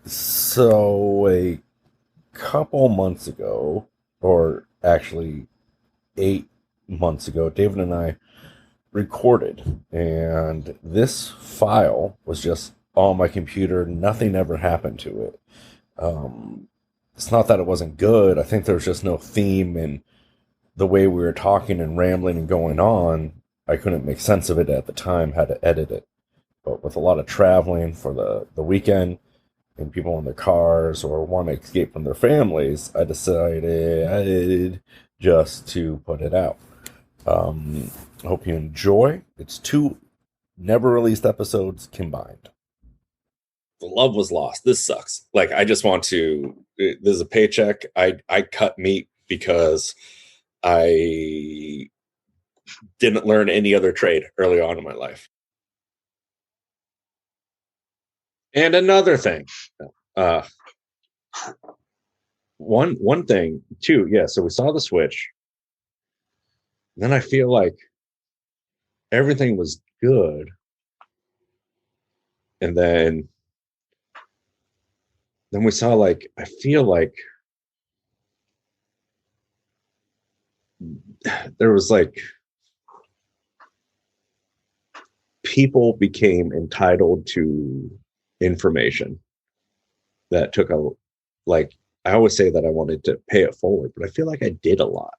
So a couple months ago, or actually 8 months ago, David and I recorded, and this file was just on my computer. Nothing ever happened to it. Um, it's not that it wasn't good. I think there was just no theme in the way we were talking and rambling and going on. I couldn't make sense of it at the time, had to edit it. But with a lot of traveling for the weekend, and people in their cars or want to escape from their families, I decided just to put it out. I hope you enjoy. It's two never released episodes combined. The love was lost. This sucks. Like, I just want to. There's a paycheck. I cut meat because I didn't learn any other trade early on in my life. And another thing, uh, one thing too. Yeah, so we saw the Switch. Then I feel like everything was good, and then we saw, like, I feel like there was like people became entitled to information that took a, like, I always say that I wanted to pay it forward, but I feel like I did a lot.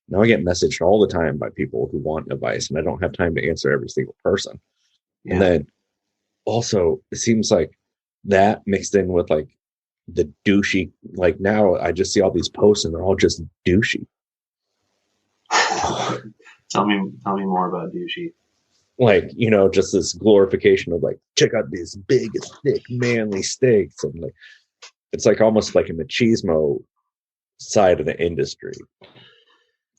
Now I get messaged all the time by people who want advice, and I don't have time to answer every single person. Yeah. And then also, it seems like that mixed in with like the douchey, like now I just see all these posts and they're all just douchey. Tell me more about douchey. Like, just this glorification of like, check out these big, thick, manly steaks, and like, it's like almost like a machismo side of the industry.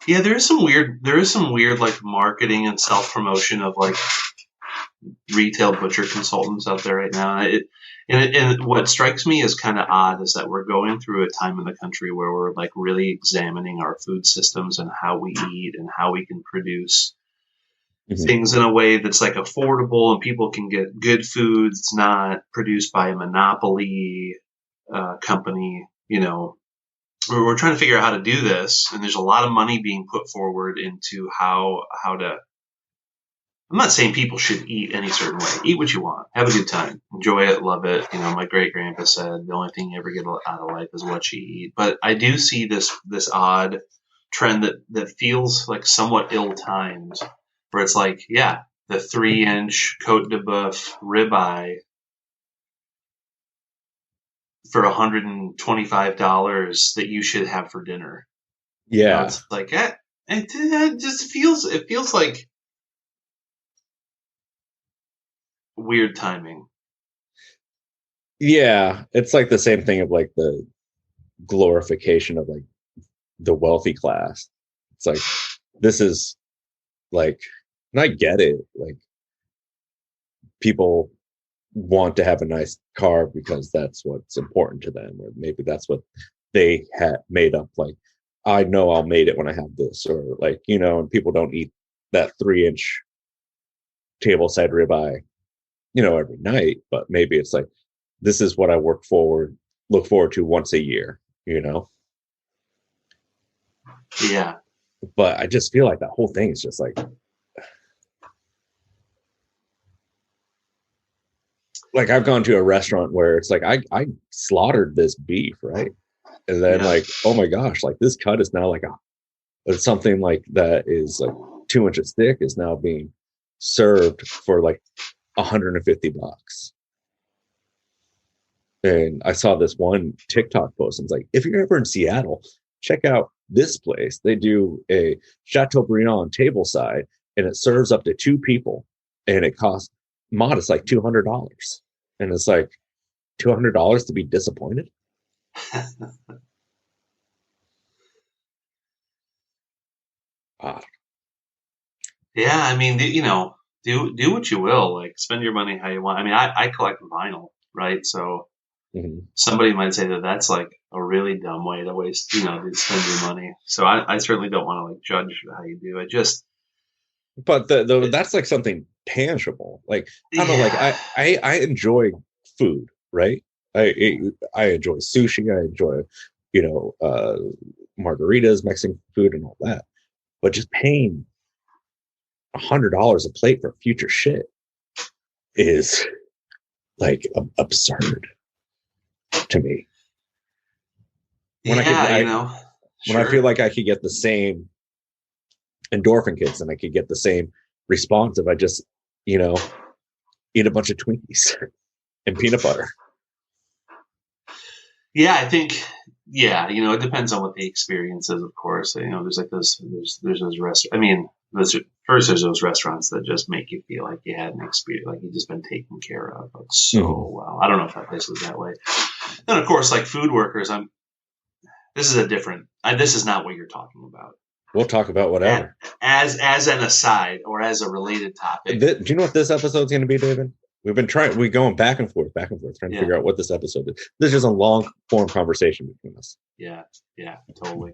Yeah, there is some weird like marketing and self promotion of like retail butcher consultants out there right now. And what strikes me as kind of odd is that we're going through a time in the country where we're like really examining our food systems and how we eat and how we can produce things in a way that's like affordable and people can get good food. It's not produced by a monopoly company. We're trying to figure out how to do this, and there's a lot of money being put forward into how to. I'm not saying people should eat any certain way. Eat what you want. Have a good time. Enjoy it. Love it. My great grandpa said the only thing you ever get out of life is what you eat. But I do see this odd trend that feels like somewhat ill-timed, where it's like, yeah, the 3-inch Côte de Boeuf ribeye for $125 that you should have for dinner. Yeah. It's like, it just feels like weird timing. Yeah, it's like the same thing of like the glorification of like the wealthy class. It's like, this is like, and I get it, like, people want to have a nice car because that's what's important to them, or maybe that's what they had made up, like, I know I'll made it when I have this, or like, and people don't eat that 3-inch table side ribeye every night, but maybe it's like, this is what I look forward to once a year. Yeah. But I just feel like that whole thing is just like I've gone to a restaurant where it's like, I slaughtered this beef, right? And then like, oh my gosh, like this cut is now like something like that is like 2 inches thick is now being served for like $150. And I saw this one TikTok post, and it's like, if you're ever in Seattle, check out this place. They do a Chateaubriand tableside, and it serves up to 2 people, and it costs modest like $200. And it's like, $200 to be disappointed. Yeah, I mean, do what you will. Like, spend your money how you want. I mean, I collect vinyl, right? So somebody might say that that's like a really dumb way to waste, to spend your money. So I certainly don't want to like judge how you do it. But that's like something tangible. Like, I don't know, like I enjoy food, right? I enjoy sushi. I enjoy, margaritas, Mexican food, and all that. But just paying $100 a plate for future shit is like absurd to me. When when I sure. feel like I could get the same endorphin kits and I could get the same response if I just, eat a bunch of Twinkies and peanut butter. Yeah, I think, it depends on what the experience is, of course. There's like there's those restaurants. I mean, there's those restaurants that just make you feel like you had an experience, like you've just been taken care of like so well. I don't know if that place was that way. And of course, like food workers, this is not what you're talking about. We'll talk about whatever. As an aside or as a related topic. Do you know what this episode's going to be, David? We're going back and forth, trying to figure out what this episode is. This is just a long form conversation between us. Yeah, totally.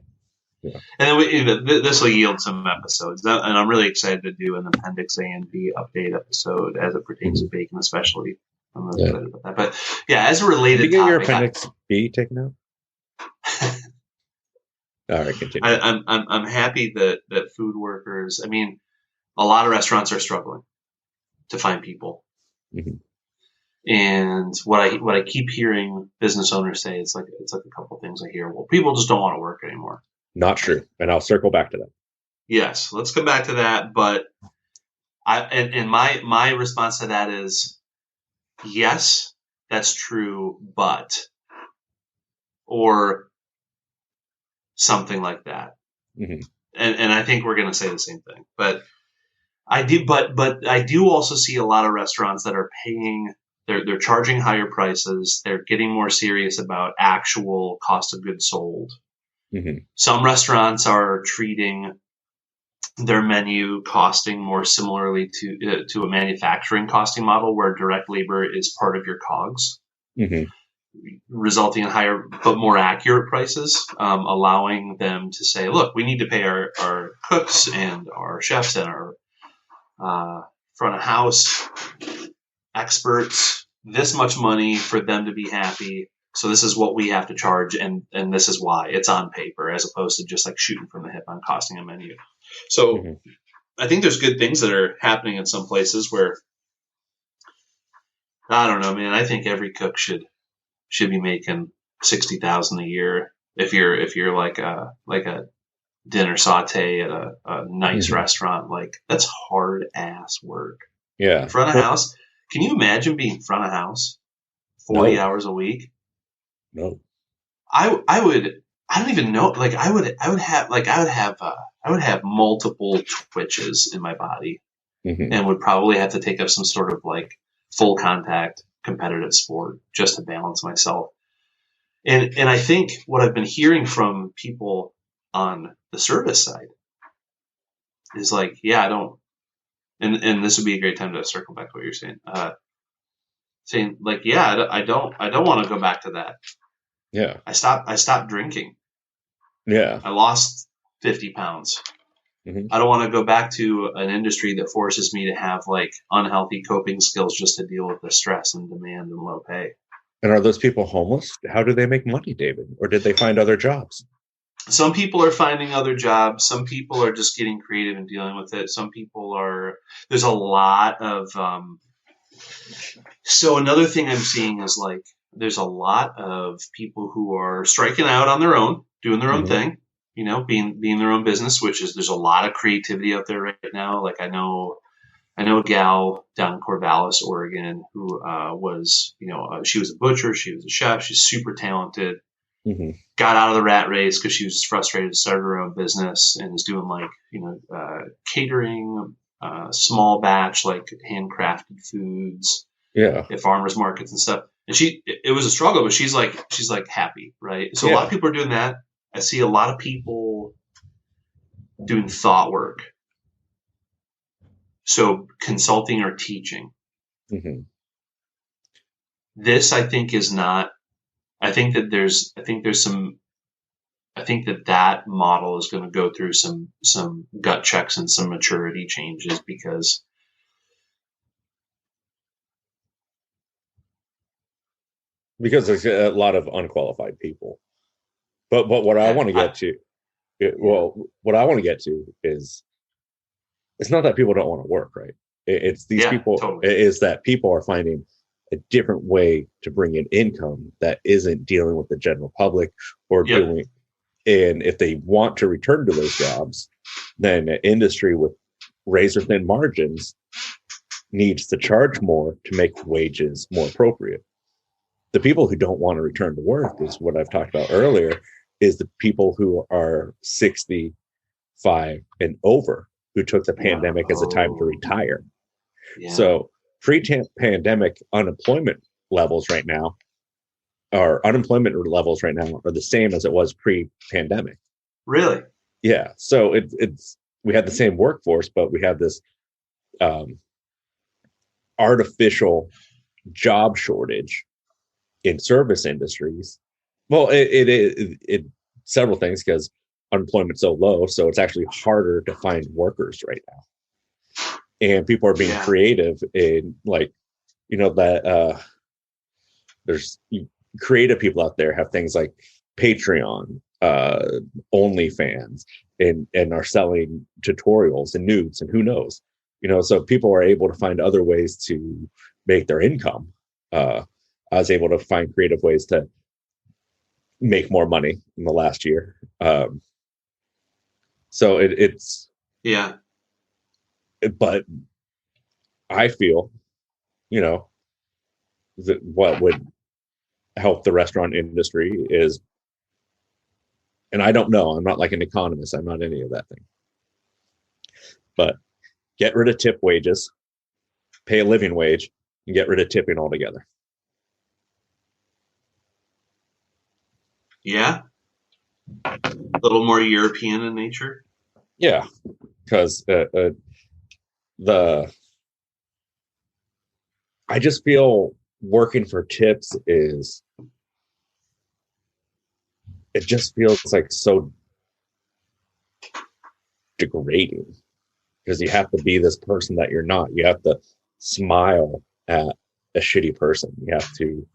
Yeah. And then this will yield some episodes, and I'm really excited to do an Appendix A and B update episode as it pertains to bacon, especially. I'm really excited about that. But yeah, as a related topic, your Appendix B taken out. All right, continue. I'm happy that food workers. I mean, a lot of restaurants are struggling to find people. Mm-hmm. And what I keep hearing business owners say, it's like a couple things I hear. Well, people just don't want to work anymore. Not true. And I'll circle back to that. Yes, let's come back to that. But my response to that is, yes, that's true, but, or something like that. Mm-hmm. And I think we're going to say the same thing. But I do also see a lot of restaurants that are paying. They're charging higher prices. They're getting more serious about actual cost of goods sold. Mm-hmm. Some restaurants are treating their menu costing more similarly to a manufacturing costing model where direct labor is part of your COGS, resulting in higher but more accurate prices, allowing them to say, look, we need to pay our cooks and our chefs and our front of house experts this much money for them to be happy. So this is what we have to charge, and this is why it's on paper, as opposed to just like shooting from the hip on costing a menu. So I think there's good things that are happening in some places where, I don't know, man. I think every cook should be making $60,000 a year if you're like a dinner saute at a nice restaurant. Like, that's hard ass work. Yeah, front of house. Can you imagine being front of house 40 hours a week? No. I would. I don't even know. Like, I would have multiple twitches in my body, and would probably have to take up some sort of like full contact competitive sport just to balance myself. And I think what I've been hearing from people on the service side is like, yeah, I don't. And this would be a great time to circle back to what you're saying. Saying like, yeah, I don't want to go back to that. Yeah. I stopped drinking. Yeah. I lost 50 pounds. I don't want to go back to an industry that forces me to have like unhealthy coping skills just to deal with the stress and demand and low pay. And are those people homeless? How do they make money, David? Or did they find other jobs? Some people are finding other jobs. Some people are just getting creative and dealing with it. Some people are, there's a lot of, so another thing I'm seeing is like, there's a lot of people who are striking out on their own, doing their own thing, being their own business, which is, there's a lot of creativity out there right now. Like I know a gal down in Corvallis, Oregon, who was, she was a butcher, she was a chef, she's super talented. Got out of the rat race because she was just frustrated to start her own business and is doing like, catering, small batch, like handcrafted foods, at farmers markets and stuff. And it was a struggle, but she's like happy, right? So a lot of people are doing that. I see a lot of people doing thought work. So consulting or teaching. This, I think, is not. I think that that model is going to go through some gut checks and some maturity changes because because there's a lot of unqualified people. But what I Okay. want to get to, Yeah. what I want to get to is it's not that people don't want to work, right? It's these Yeah. people. Totally. It is that people are finding a different way to bring in income that isn't dealing with the general public or Yep. doing. And if they want to return to those jobs, then an industry with razor thin margins needs to charge more to make wages more appropriate. The people who don't want to return to work is what I've talked about earlier, is the people who are 65 and over who took the Yeah. pandemic as a time to Oh. retire. Yeah. So pre-pandemic unemployment levels right now or unemployment levels right now are the same as it was pre-pandemic. Really? Yeah. So it's we had the same workforce, but we have this um, artificial job shortage in service industries. Well, it several things because unemployment's so low, so it's actually harder to find workers right now, and people are being Yeah. creative in like that there's creative people out there have things like Patreon, OnlyFans, and are selling tutorials and nudes and who knows, so people are able to find other ways to make their income. I was able to find creative ways to make more money in the last year. So it's, Yeah. but I feel, you know, that what would help the restaurant industry is, and I don't know, I'm not like an economist, I'm not any of that thing, but get rid of tip wages, pay a living wage, and get rid of tipping altogether. Yeah. A little more European in nature. Yeah, because the I just feel working for tips is it just feels like so degrading because you have to be this person that you're not. You have to smile at a shitty person. You have to,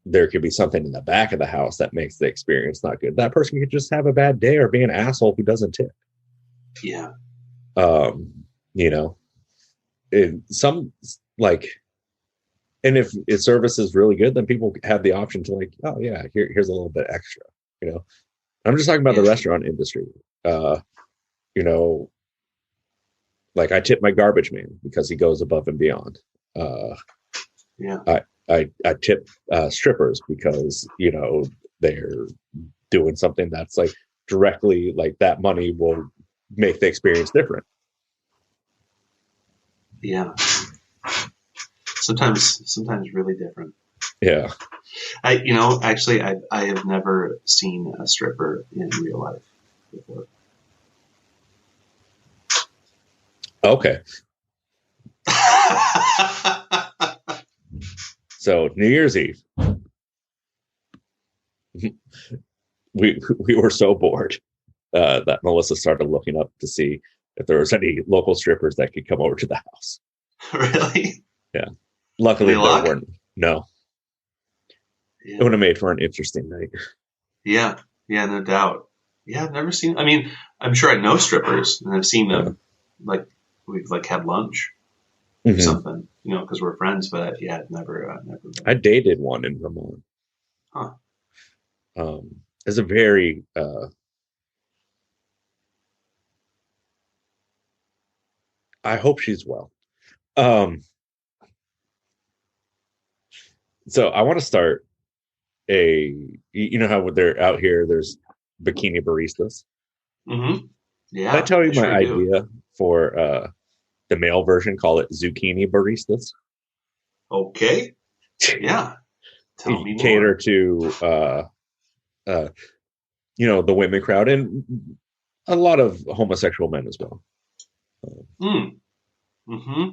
there could be something in the back of the house that makes the experience not good. That person could just have a bad day or be an asshole who doesn't tip. Yeah. Um, you know, some like, and if service is really good, then people have the option to like, oh yeah, here's a little bit extra. You know, I'm just talking about the Yeah. restaurant industry. Uh, you know, like I tip my garbage man because he goes above and beyond. Uh, Yeah. I tip strippers because they're doing something that's like directly like that money will make the experience different. Yeah. Sometimes really different. Yeah. Actually, I have never seen a stripper in real life before. Okay. So New Year's Eve, we were so bored that Melissa started looking up to see if there was any local strippers that could come over to the house. Really? Yeah. Any Luckily, there luck? weren't. No, it Yeah. would have made for an interesting night. Yeah. Yeah. No doubt. Yeah. I've never seen. I mean, I'm sure I know strippers, and I've seen Yeah. them. Like we've like had lunch or Mm-hmm. something, because we're friends. But yeah, I've never been. I dated one in Vermont. Huh. It's a very I hope she's well. Um, so I want to start you know how they're out here, there's bikini baristas. Mm-hmm. Can I Yeah, tell you I my sure do. idea for the male version? Call it zucchini baristas. Okay. Yeah. Tell me Cater more. to uh, the women crowd and a lot of homosexual men as well. Hmm. Mm-hmm.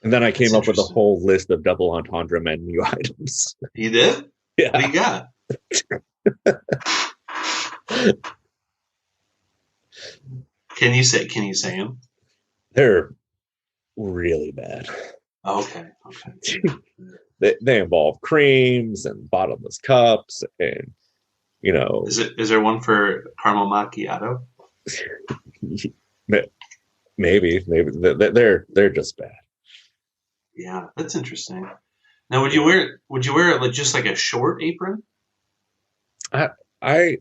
And then I That's came up with a interesting. whole list of double entendre menu items. You did? What do Yeah, you got? Can you say them? they're really bad. Okay. Okay. Yeah. they involve creams and bottomless cups, and Is there one for caramel macchiato? maybe they're just bad. Yeah, that's interesting. Now, would you wear it like just like a short apron? I I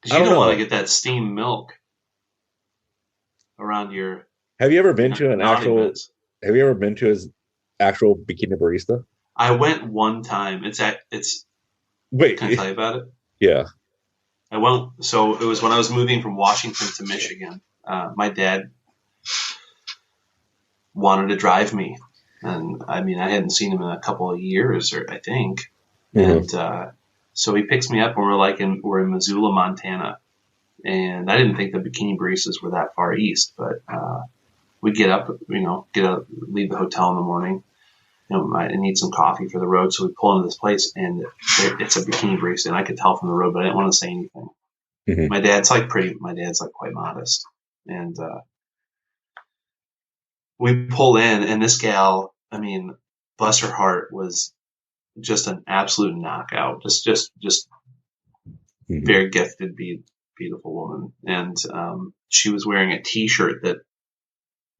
Because I you don't don't want to know. get that steamed milk around your Have you ever been to an naughty actual? bits. Have you ever been to his actual bikini barista? I went one time. It's. Can I Wait, tell you about it? yeah. I went. So it was when I was moving from Washington to Michigan. My dad wanted to drive me, and I mean I hadn't seen him in a couple of years, or I think, Hmm. and so he picks me up, and we're in Missoula, Montana, and I didn't think the bikini baristas were that far east, but we get up, leave the hotel in the morning. I need some coffee for the road, so we pull into this place, and it's a bikini barista, and I could tell from the road, but I didn't want to say anything. Hmm. My dad's like quite modest, and we pull in, and this gal, I mean, bless her heart, was just an absolute knockout. Just Hmm. very gifted, beautiful woman, and she was wearing a T-shirt that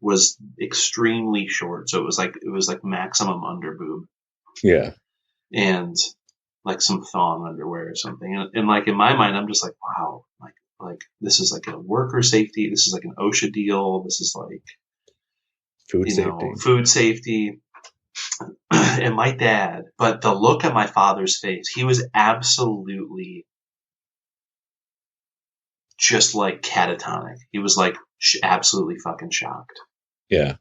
was extremely short, so it was like maximum under boob, Yeah. and like some thong underwear or something. And like in my mind, I'm just like, wow, like this is like a worker safety. This is like an OSHA deal. This is like Food safety. food safety. And my dad, but the look on my father's face, he was absolutely just like catatonic. He was like absolutely fucking shocked. Yeah.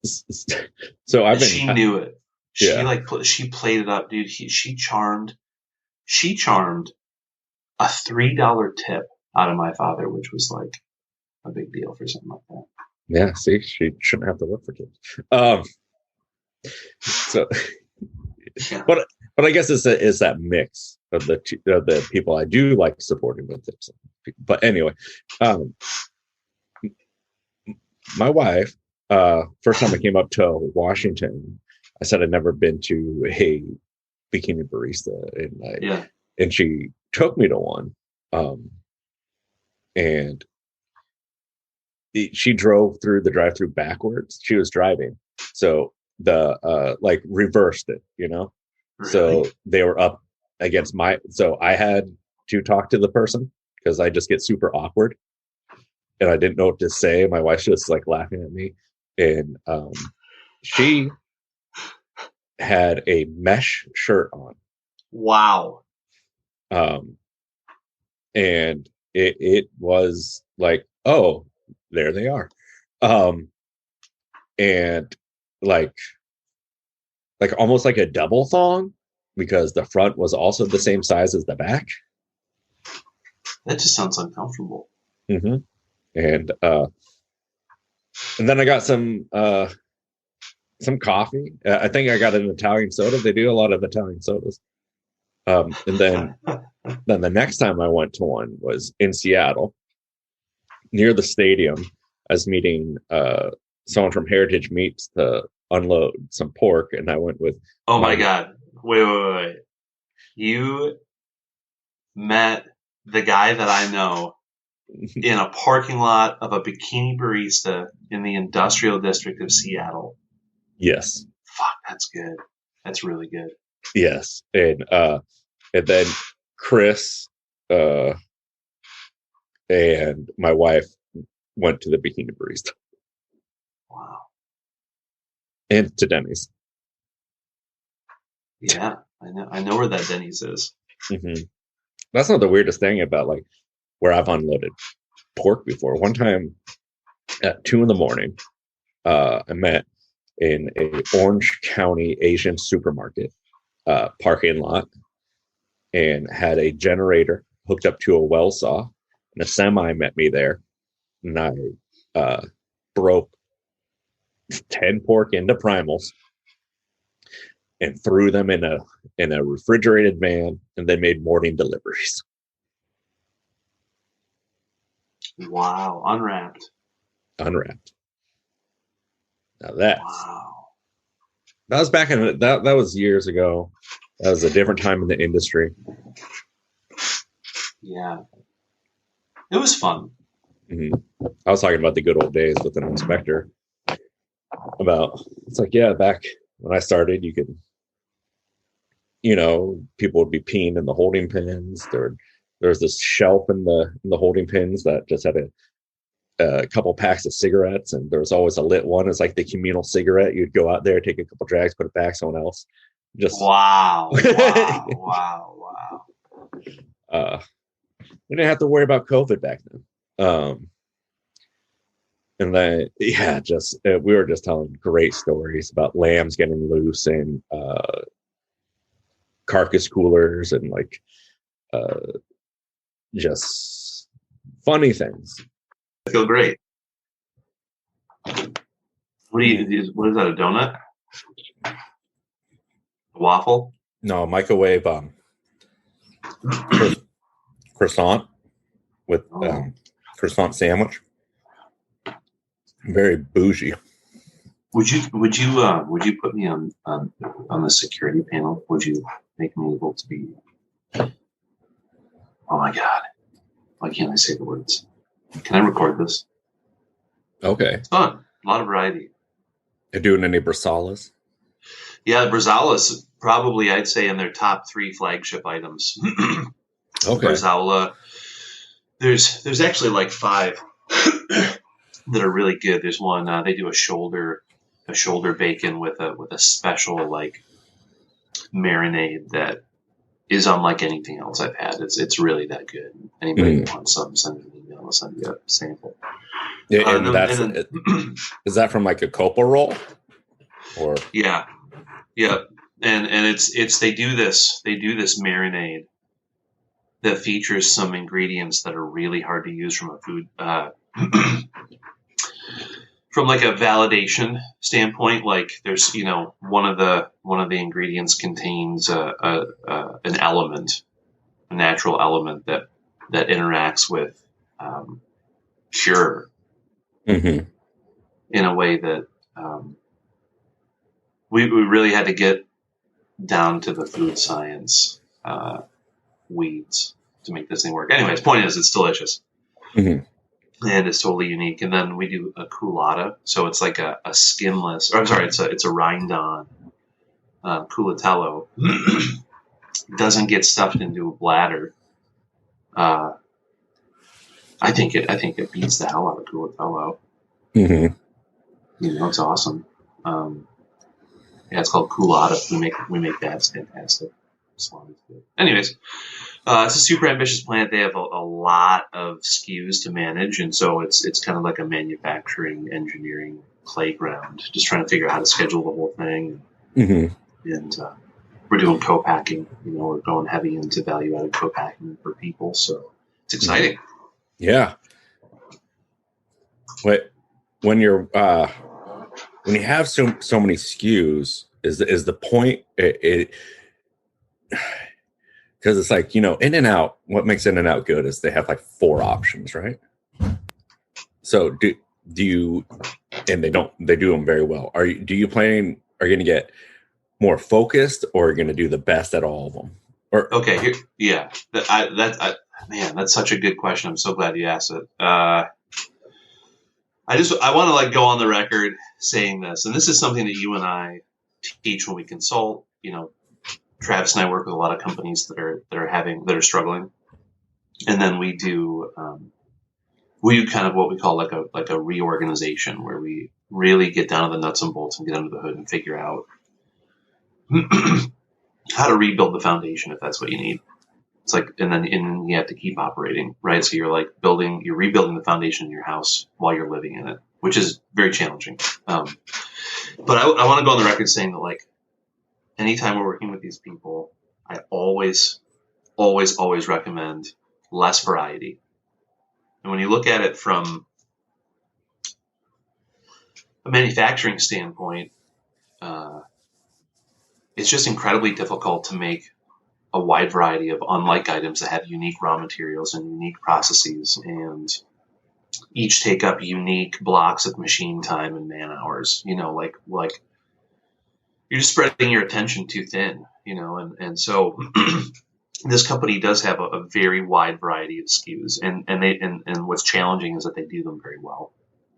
So I've And been. she knew it. She Yeah. like she played it up, dude. She charmed a $3 tip out of my father, which was like a big deal for something like that. Yeah. See, she shouldn't have to work for kids. Um. So, Yeah. but I guess it's that mix of the people I do like supporting with it. But anyway, um, my wife, first time I came up to Washington, I said I'd never been to a bikini barista, Yeah. and she took me to one, um, and she drove through the drive-through backwards. She was driving, so the like reversed it, Really? so they were up against my. So I had to talk to the person because I just get super awkward and I didn't know what to say. My wife's just like laughing at me, and she had a mesh shirt on, Wow. um, and it was like, oh, there they are, um, and like almost like a double thong because the front was also the same size as the back. That just sounds uncomfortable. Mm-hmm. And and then I got some coffee. I think I got an Italian soda. They do a lot of Italian sodas. And then the next time I went to one was in Seattle near the stadium. I was meeting someone from Heritage Meats to unload some pork, and I went with Oh my. my God. Wait. You met the guy that I know in a parking lot of a bikini barista in the industrial district of Seattle. Yes, Fuck, that's good. That's really good. yes, and then Chris uh, and my wife went to the bikini barista Wow. and to Denny's. Yeah, I know where that Denny's is. Mm-hmm. That's not the weirdest thing about like where I've unloaded pork before. One time at 2 in the morning, I met in a Orange County Asian supermarket parking lot and had a generator hooked up to a well saw, and a semi met me there, and I broke 10 pork into primals and threw them in a refrigerated van, and then made morning deliveries Wow, unwrapped. unwrapped. Now that's Wow. That was back in that was years ago. That was a different time in the industry. Yeah, it was fun. Mm-hmm. I was talking about the good old days with an inspector. It's like, yeah, back when I started, you could, people would be peeing in the holding pins. There's this shelf in the holding pins that just had a couple packs of cigarettes, and there was always a lit one. It's like the communal cigarette. You'd go out there, take a couple drags, put it back, someone else. Just wow. We didn't have to worry about COVID back then. And then, yeah, we were just telling great stories about lambs getting loose and carcass coolers and like just funny things. I feel great. What is that, a donut? A waffle? No, microwave croissant with croissant sandwich. Very bougie. Would you put me on the security panel? Would you make me able to be? Oh my God! Why can't I say the words? Can I record this? Okay. It's fun. A lot of variety. You're doing any Brasalas? Yeah, Brasalas probably I'd say in their top 3 flagship items. Okay. Brasaula. There's actually like 5 that are really good. There's one they do a shoulder bacon with a special like marinade that is unlike anything else I've had. It's really that good. Anybody who wants some, send me an email. I'll send you a sample. Yeah, is that from like a Copa roll? Or yeah, and it's they do this marinade that features some ingredients that are really hard to use from a food from like a validation standpoint. Like there's one of the ingredients contains an element, a natural element that interacts with cure in a way that we really had to get down to the food science weeds to make this thing work. Anyways, point is, it's delicious. And it's totally unique. And then we do a culotta. So it's like a skinless, or I'm sorry, it's a rind-on culatello. Doesn't get stuffed into a bladder. I think it beats the hell out of culatello. It's awesome. Yeah, it's called culotta. We make that. It's fantastic. Anyways, it's a super ambitious plant. They have a lot of SKUs to manage, and so it's kind of like a manufacturing engineering playground. Just trying to figure out how to schedule the whole thing. And we're doing co-packing. We're going heavy into value-added co-packing for people, so it's exciting. Yeah. When you have so many SKUs, is the point because it's like, In-N-Out, what makes In-N-Out good is they have like 4 options, right? So do you, and they do them very well. Are you going to get more focused, or are you going to do the best at all of them? Okay, yeah. Man, that's such a good question. I'm so glad you asked it. I want to like go on the record saying this, and this is something that you and I teach when we consult. Travis and I work with a lot of companies that are struggling, and then we do kind of what we call like a reorganization, where we really get down to the nuts and bolts and get under the hood and figure out how to rebuild the foundation if that's what you need. It's like, and then you have to keep operating, right? So you're rebuilding the foundation in your house while you're living in it, which is very challenging. But I want to go on the record saying that, like, anytime we're working with these people, I always recommend less variety. And when you look at it from a manufacturing standpoint, it's just incredibly difficult to make a wide variety of unlike items that have unique raw materials and unique processes, and each take up unique blocks of machine time and man hours. Like you're just spreading your attention too thin, and so this company does have a very wide variety of SKUs, and what's challenging is that they do them very well.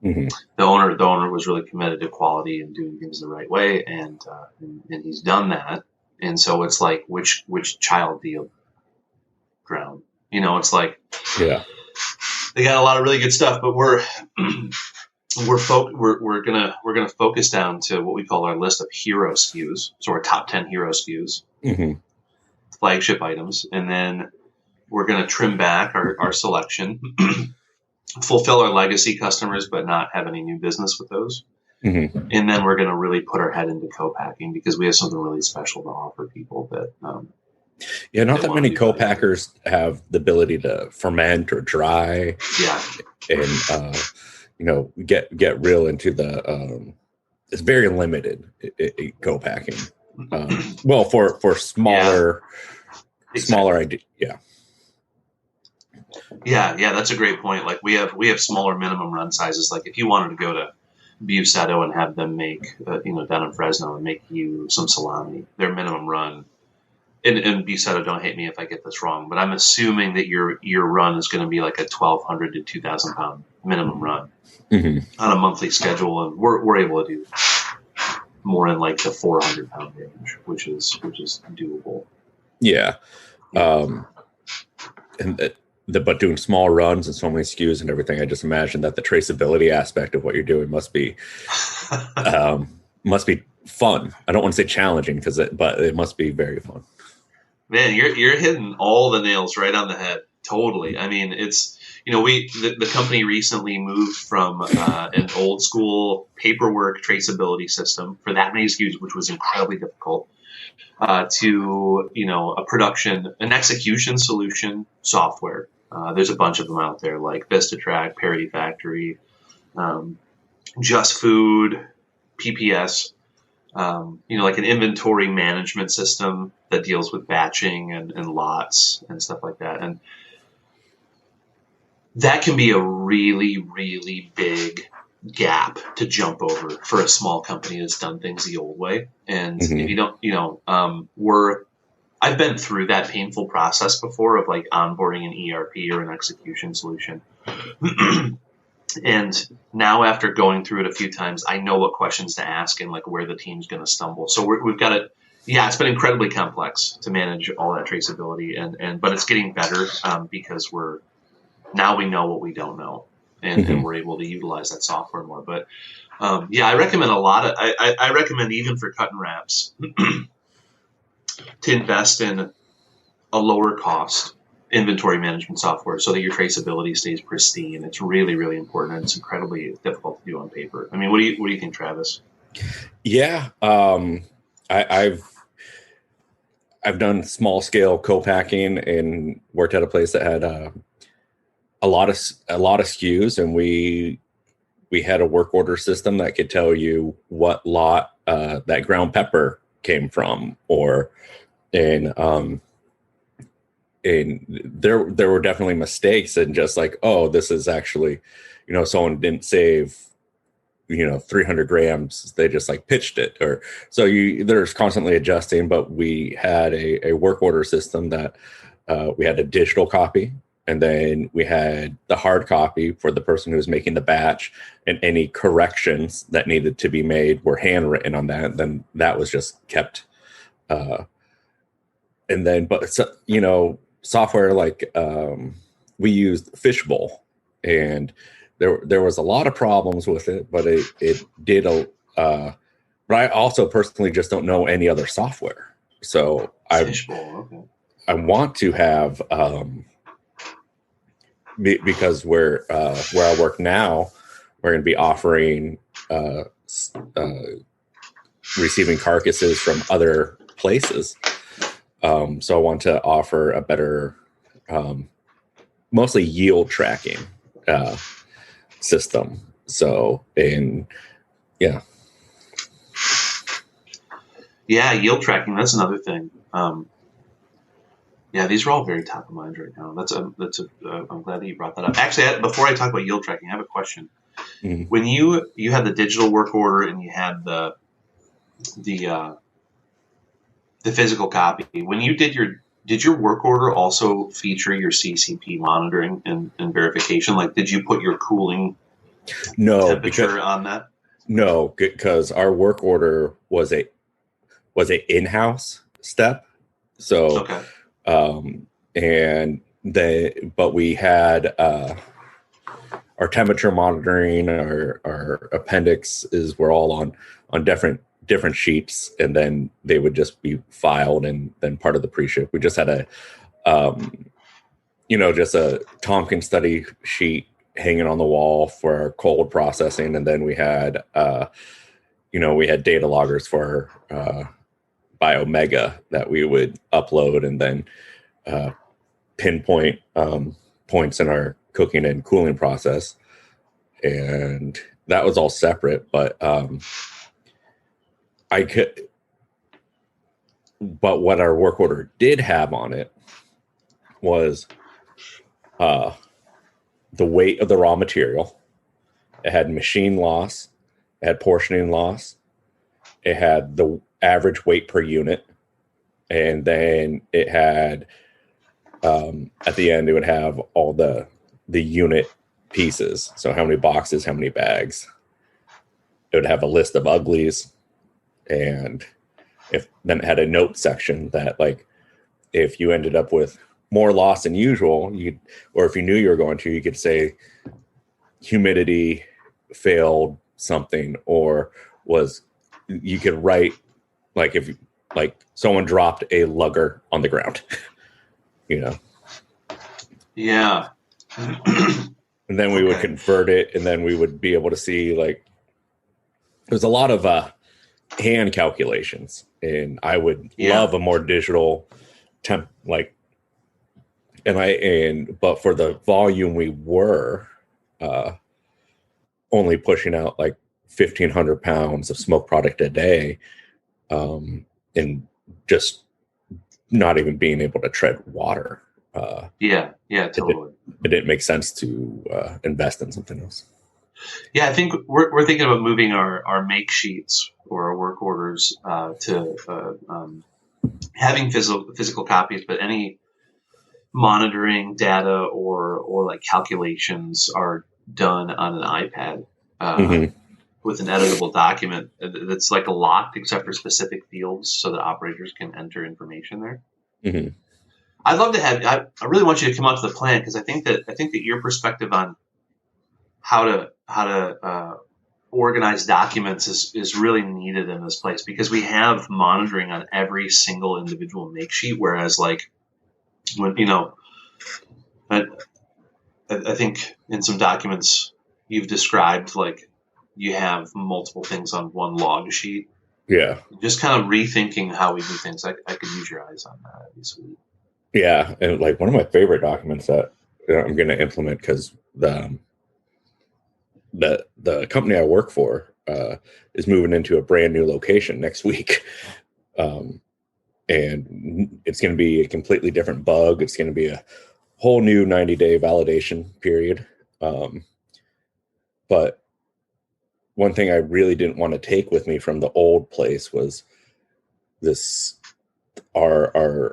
Mm-hmm. The owner was really committed to quality and doing things the right way, and he's done that. And so it's like, which child do you drown? It's like, Yeah. they got a lot of really good stuff, but we're gonna focus down to what we call our list of hero SKUs, so our top 10 hero SKUs, Mm-hmm. flagship items, and then we're gonna trim back our selection, fulfill our legacy customers, but not have any new business with those. Mm-hmm. And then we're gonna really put our head into co-packing because we have something really special to offer people that. Yeah, not that many co-packers have the ability to ferment or dry. Yeah. And get real into the it's very limited co-packing. Well, for smaller idea. Yeah, that's a great point. Like we have smaller minimum run sizes. Like if you wanted to go to Buceto and have them make down in Fresno and make you some salami, their minimum run. And Buceto, don't hate me if I get this wrong, but I'm assuming that your run is going to be like a 1,200 to 2,000 pound minimum run on a monthly schedule, and we're able to do more in like the 400 pound range, which is doable. Yeah, but doing small runs and so many SKUs and everything, I just imagine that the traceability aspect of what you're doing must be fun. I don't want to say challenging but it must be very fun. Man, you're hitting all the nails right on the head. Totally. I mean, it's the company recently moved from an old school paperwork traceability system for that many SKUs, which was incredibly difficult, to an execution solution software. There's a bunch of them out there, like VistaTrack, Parity Factory, Just Food, PPS. Like an inventory management system that deals with batching and lots and stuff like that. And that can be a really, really big gap to jump over for a small company that's done things the old way. And if you don't, I've been through that painful process before of like onboarding an ERP or an execution solution. And now after going through it a few times, I know what questions to ask and like where the team's going to stumble. So we've got it. Yeah, it's been incredibly complex to manage all that traceability, but it's getting better because we know what we don't know, and we're able to utilize that software more. But I recommend I recommend even for cut and wraps to invest in a lower cost inventory management software so that your traceability stays pristine. It's really, really important, and it's incredibly difficult to do on paper. I mean, what do you think, Travis? Yeah, I've done small scale co-packing and worked at a place that had a lot of SKUs, and we had a work order system that could tell you what lot that ground pepper came from, and there were definitely mistakes, and just like, oh, this is actually, someone didn't save, 300 grams. They just like pitched it, or so there's constantly adjusting. But we had a work order system that we had a digital copy, and then we had the hard copy for the person who was making the batch, and any corrections that needed to be made were handwritten on that. Then that was just kept. And then, software like we used Fishbowl, and there was a lot of problems with it, but it did but I also personally just don't know any other software, so Fishbowl, okay. I want to have because where I work now, we're going to be offering receiving carcasses from other places. So I want to offer a better, mostly yield tracking system. So, yeah, yield tracking. That's another thing. These are all very top of mind right now. I'm glad that you brought that up. Actually, before I talk about yield tracking, I have a question. When you had the digital work order and you had the the physical copy. When you did your work order also feature your CCP monitoring and verification? Like, did you put your cooling No, temperature on that? because our work order was a in-house step. So, Okay. and but we had our temperature monitoring, our appendixes were all on different sheets, and then they would just be filed and then part of the pre-ship. We just had um, just a Tompkins study sheet hanging on the wall for our cold processing, and then we had we had data loggers for Biomega that we would upload and then pinpoint points in our cooking and cooling process, and that was all separate. But what our work order did have on it was the weight of the raw material. It had machine loss, it had portioning loss, it had the average weight per unit, and then it had at the end it would have all the unit pieces. So how many boxes, how many bags. It would have a list of uglies, and then it had a note section that, like, if you ended up with more loss than usual, or if you knew you were going to, you could say humidity failed something, or you could write, like, if someone dropped a lugger on the ground, Yeah. and then we would convert it, and then we would be able to see, like, there's a lot of hand calculations, and I would love a more digital temp, like, but for the volume we were only pushing out like 1,500 pounds of smoke product a day, and just not even being able to tread water. Totally. It didn't make sense to invest in something else. Yeah, I think we're thinking about moving our make sheets or our work orders to having physical copies, but any monitoring data or like calculations are done on an iPad with an editable document that's like locked except for specific fields, so that operators can enter information there. Mm-hmm. I'd love to have. I really want you to come out to the plant, because I think that your perspective on how to organize documents is really needed in this place, because we have monitoring on every single individual make sheet, whereas, like, when I think in some documents you've described, like, you have multiple things on one log sheet. Yeah. Just kind of rethinking how we do things. I could use your eyes on that. That'd be sweet. Yeah, and like one of my favorite documents that I'm going to implement, because the company I work for is moving into a brand new location next week, and it's going to be a completely different bug. It's going to be a whole new 90-day validation period. But one thing I really didn't want to take with me from the old place was this. Our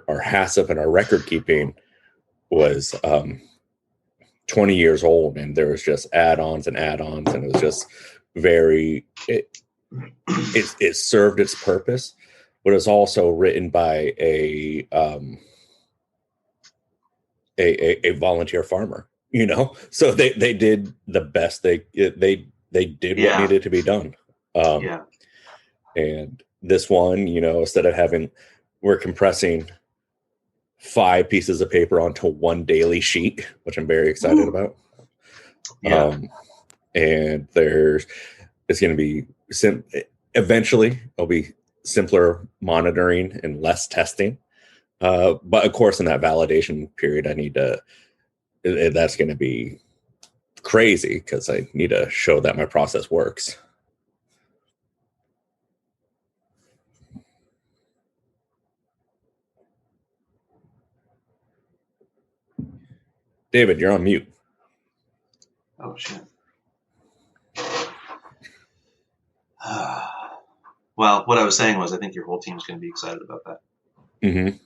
HACCP and our record keeping was 20 years old, and there was just add-ons, and it was just it served its purpose, but it was also written by a volunteer farmer, so they did the best they did what needed to be done. And this one, instead of we're compressing 5 pieces of paper onto one daily sheet, which I'm very excited about. And it's going to be eventually it'll be simpler monitoring and less testing. But of course, in that validation period, that's going to be crazy, because I need to show that my process works. David, you're on mute. Oh, shit. Well, what I was saying was, I think your whole team's going to be excited about that. Mm-hmm.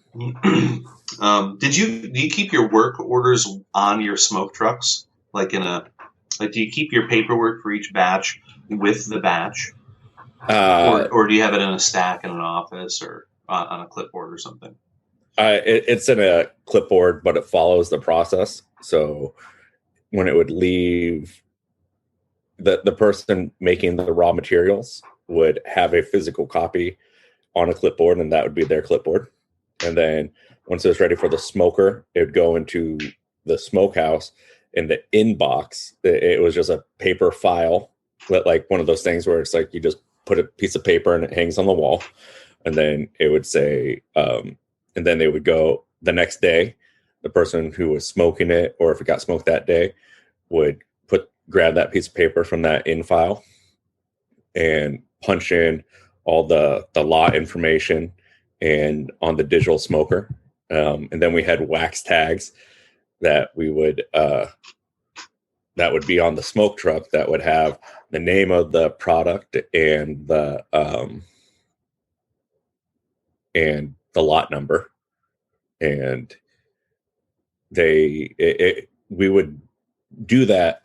Do you keep your work orders on your smoke trucks? Do you keep your paperwork for each batch with the batch? Uh, Or do you have it in a stack in an office or on a clipboard or something? it's in a clipboard, but it follows the process. So when it would leave, the person making the raw materials would have a physical copy on a clipboard, and that would be their clipboard. And then once it was ready for the smoker, it would go into the smokehouse. In the inbox, it was just a paper file, like one of those things where it's like you just put a piece of paper and it hangs on the wall. And then it would say, and then they would go the next day. The person who was smoking it, or if it got smoked that day, would grab that piece of paper from that in file and punch in all the lot information and on the digital smoker. And then we had wax tags that we would that would be on the smoke truck that would have the name of the product and the lot number. And we would do that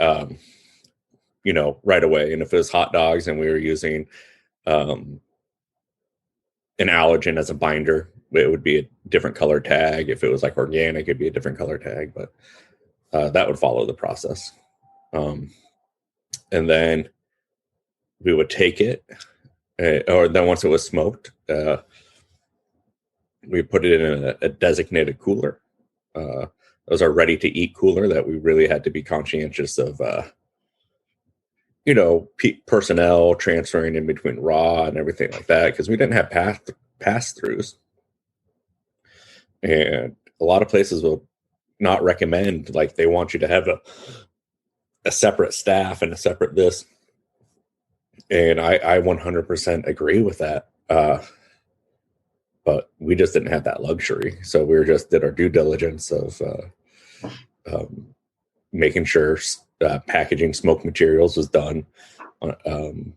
right away. And if it was hot dogs and we were using an allergen as a binder, it would be a different color tag. If it was like organic, it'd be a different color tag, but that would follow the process. And then we would take it, or then once it was smoked, we put it in a designated cooler. It was our ready to eat cooler that we really had to be conscientious of, personnel transferring in between raw and everything like that, because we didn't have pass-throughs. And a lot of places will not recommend, like they want you to have a separate staff and a separate this. And I 100% agree with that. But we just didn't have that luxury. So we just did our due diligence of making sure packaging smoke materials was done on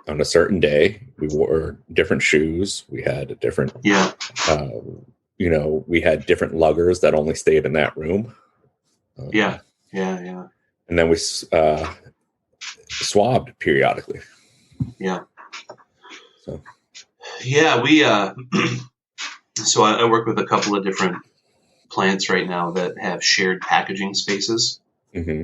a certain day. We wore different shoes. We had a different, we had different luggers that only stayed in that room. Yeah. And then we swabbed periodically. Yeah. So. Yeah, we. So I work with a couple of different plants right now that have shared packaging spaces. Mm-hmm.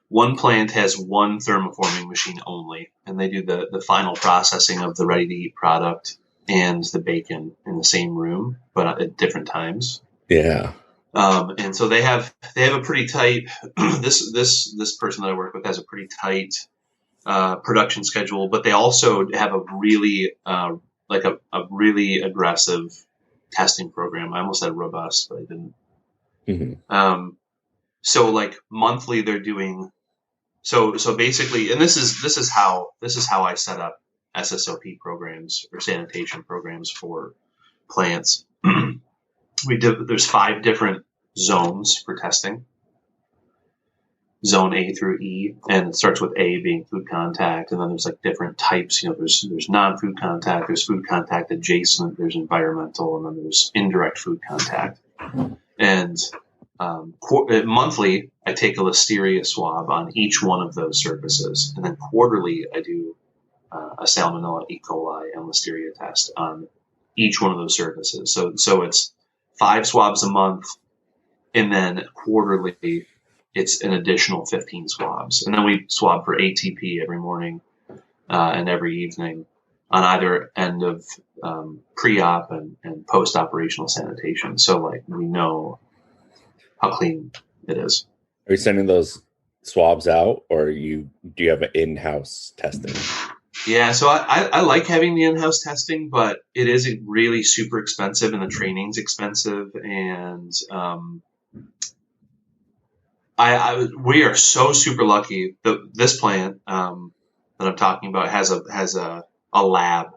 One plant has one thermoforming machine only, and they do the final processing of the ready-to-eat product and the bacon in the same room, but at different times. Yeah. And so they have a pretty tight. This person that I work with has a pretty tight production schedule, but they also have a really a really aggressive testing program. I almost said robust, but I didn't. Mm-hmm. So like monthly, they're doing. So basically, and this is how I set up SSOP programs or sanitation programs for plants. There's 5 different zones for testing. Zone A through E, and it starts with A being food contact, and then there's like different types. There's non-food contact, there's food contact adjacent, there's environmental, and then there's indirect food contact. And monthly, I take a listeria swab on each one of those surfaces, and then quarterly, I do a Salmonella, E. coli, and Listeria test on each one of those surfaces. So it's 5 swabs a month, and then quarterly, it's an additional 15 swabs. And then we swab for ATP every morning and every evening on either end of pre-op and post-operational sanitation. So like we know how clean it is. Are you sending those swabs out, or do you have an in-house testing? Yeah, so I like having the in-house testing, but it is really super expensive, and the training's expensive, and we are so super lucky. This plant that I'm talking about has a lab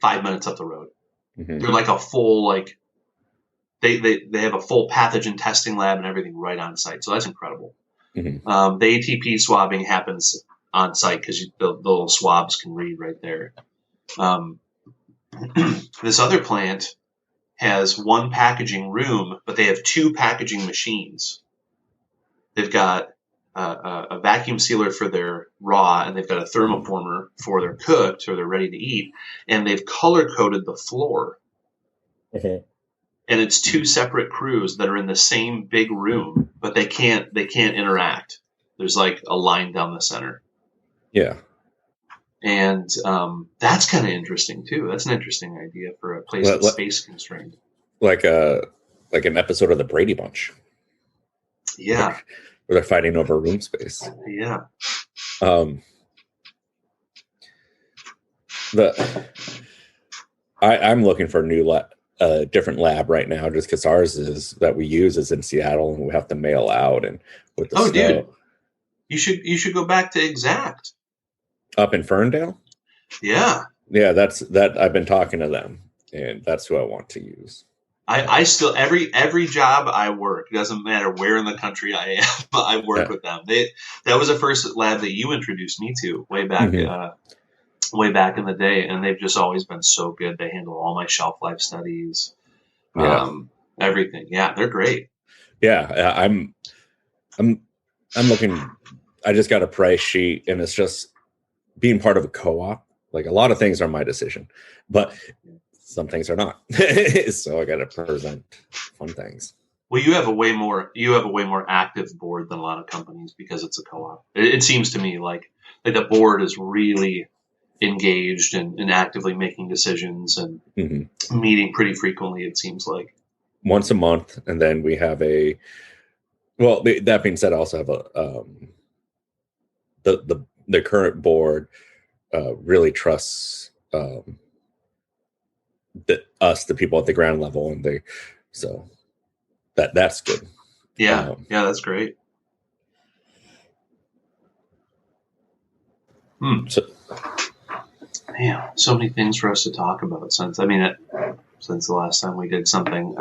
5 minutes up the road. Mm-hmm. They're like a full they have a full pathogen testing lab and everything right on site. So that's incredible. Mm-hmm. The ATP swabbing happens on site because the little swabs can read right there. This other plant has one packaging room, but they have two packaging machines. They've got a vacuum sealer for their raw, and they've got a thermoformer for their cooked or they're ready to eat, and they've color coded the floor. Okay. And it's two separate crews that are in the same big room, but they can't interact. There's like a line down the center. Yeah. And that's kind of interesting too. That's an interesting idea for a place that's space constrained. Like an episode of the Brady Bunch. Yeah. Where they're fighting over room space. Yeah. I'm looking for a new different lab right now, just because ours is that we use is in Seattle, and we have to mail out, and with the snow. Dude, you should go back to Exact up in Ferndale. Yeah, that's I've been talking to them, and that's who I want to use. I still every job I work, it doesn't matter where in the country I am, I work with them. That was the first lab that you introduced me to way back. Way back in the day, and they've just always been so good. They handle all my shelf life studies, everything. Yeah, they're great. Yeah, I'm looking. I just got a price sheet, and it's just being part of a co-op. Like, a lot of things are my decision, but some things are not. So I got to present fun things. Well, you have a way more active board than a lot of companies because it's a co-op. It seems to me like the board is really engaged and actively making decisions and meeting pretty frequently, it seems like. Once a month, and then we have that being said, I also have the current board really trusts the people at the ground level, and that's good. Yeah, that's great. Man, so many things for us to talk about since the last time we did something. Do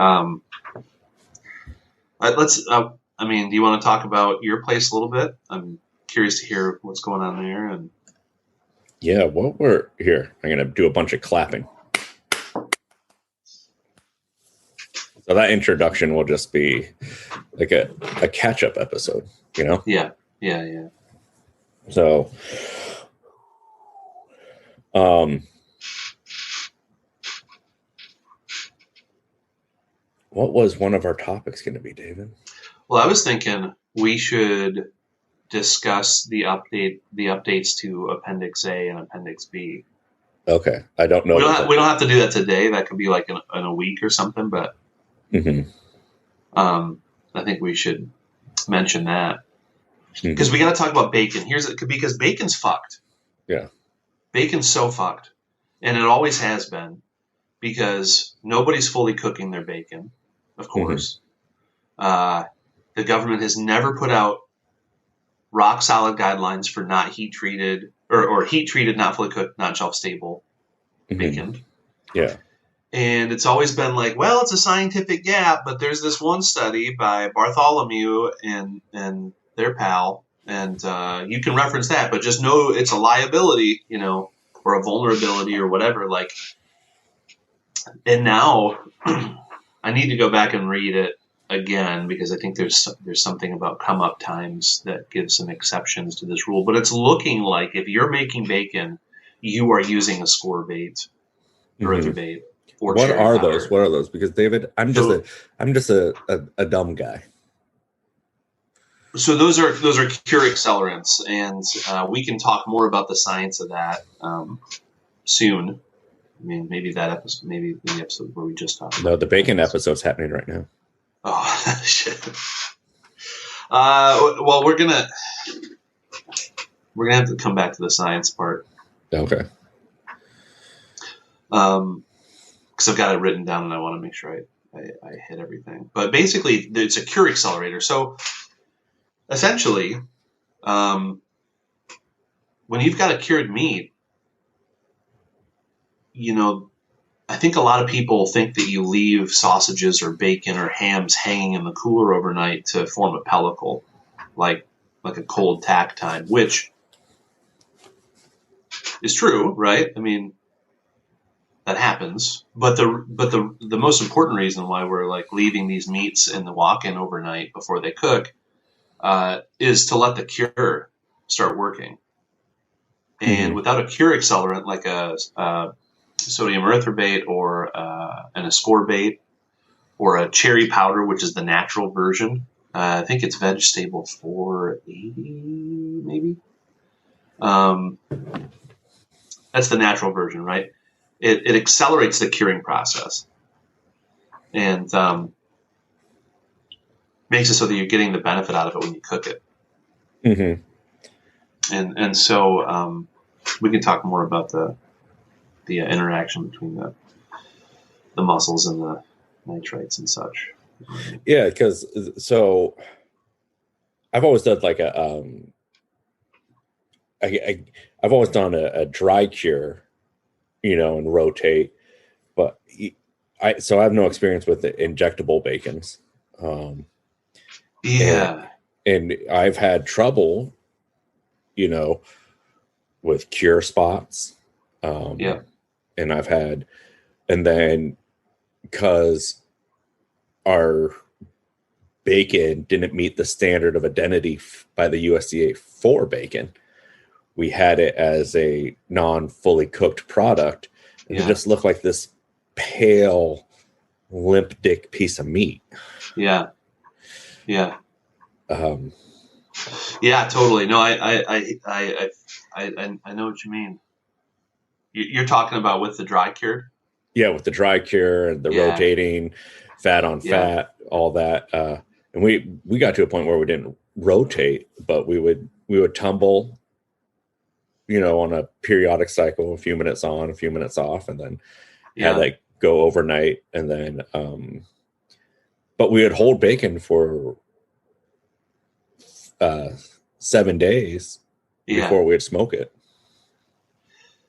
you want to talk about your place a little bit? I'm curious to hear what's going on there. And yeah, we're here. I'm going to do a bunch of clapping. So that introduction will just be like a catch-up episode, you know? Yeah. So, what was one of our topics going to be, David? Well, I was thinking we should discuss the updates to Appendix A and Appendix B. Okay, I don't know. We don't have to do that today. That could be like in a week or something. But I think we should mention that because we got to talk about bacon. Because bacon's fucked. Yeah, bacon's so fucked, and it always has been because nobody's fully cooking their bacon. Of course, the government has never put out rock solid guidelines for not heat treated or heat treated, not fully cooked, not shelf stable bacon. Yeah. And it's always been like, well, it's a scientific gap, but there's this one study by Bartholomew and their pal, and you can reference that, but just know it's a liability, or a vulnerability or whatever. Like, and now I need to go back and read it again because I think there's something about come up times that gives some exceptions to this rule. But it's looking like if you're making bacon, you are using a score bait or other bait. Or what are those? What are those? Because David, I'm just a dumb guy. So those are cure accelerants, and we can talk more about the science of that soon. I mean, maybe the episode where we just talked. No, the bacon episode's happening right now. Oh shit! Well, we're gonna have to come back to the science part. Okay. Because I've got it written down and I want to make sure I hit everything. But basically, it's a cure accelerator. So essentially, when you've got a cured meat, I think a lot of people think that you leave sausages or bacon or hams hanging in the cooler overnight to form a pellicle, like a cold tack time, which is true, right? I mean, that happens. But the most important reason why we're like leaving these meats in the walk-in overnight before they cook is to let the cure start working. And without a cure accelerant like a sodium erythorbate or an ascorbate or a cherry powder, which is the natural version, I think it's Veg Stable 480, maybe. That's the natural version, right? It accelerates the curing process and makes it so that you're getting the benefit out of it when you cook it. Mm-hmm. And so we can talk more about the interaction between the mussels and the nitrites and such. Yeah, because so I've always done like a I've always done a dry cure, and rotate, but I have no experience with the injectable bacons. Yeah. And I've had trouble, with cure spots. Yeah. And and then because our bacon didn't meet the standard of identity by the USDA for bacon, we had it as a non-fully cooked product, and it just looked like this pale, limp dick piece of meat. Yeah. Yeah. Yeah, totally. No, I know what you mean. You're talking about with the dry cure? Yeah, with the dry cure and the rotating, fat on fat, all that. And we got to a point where we didn't rotate, but we would tumble, on a periodic cycle, a few minutes on, a few minutes off, and then had that go overnight. And then, but we would hold bacon for 7 days before we'd smoke it.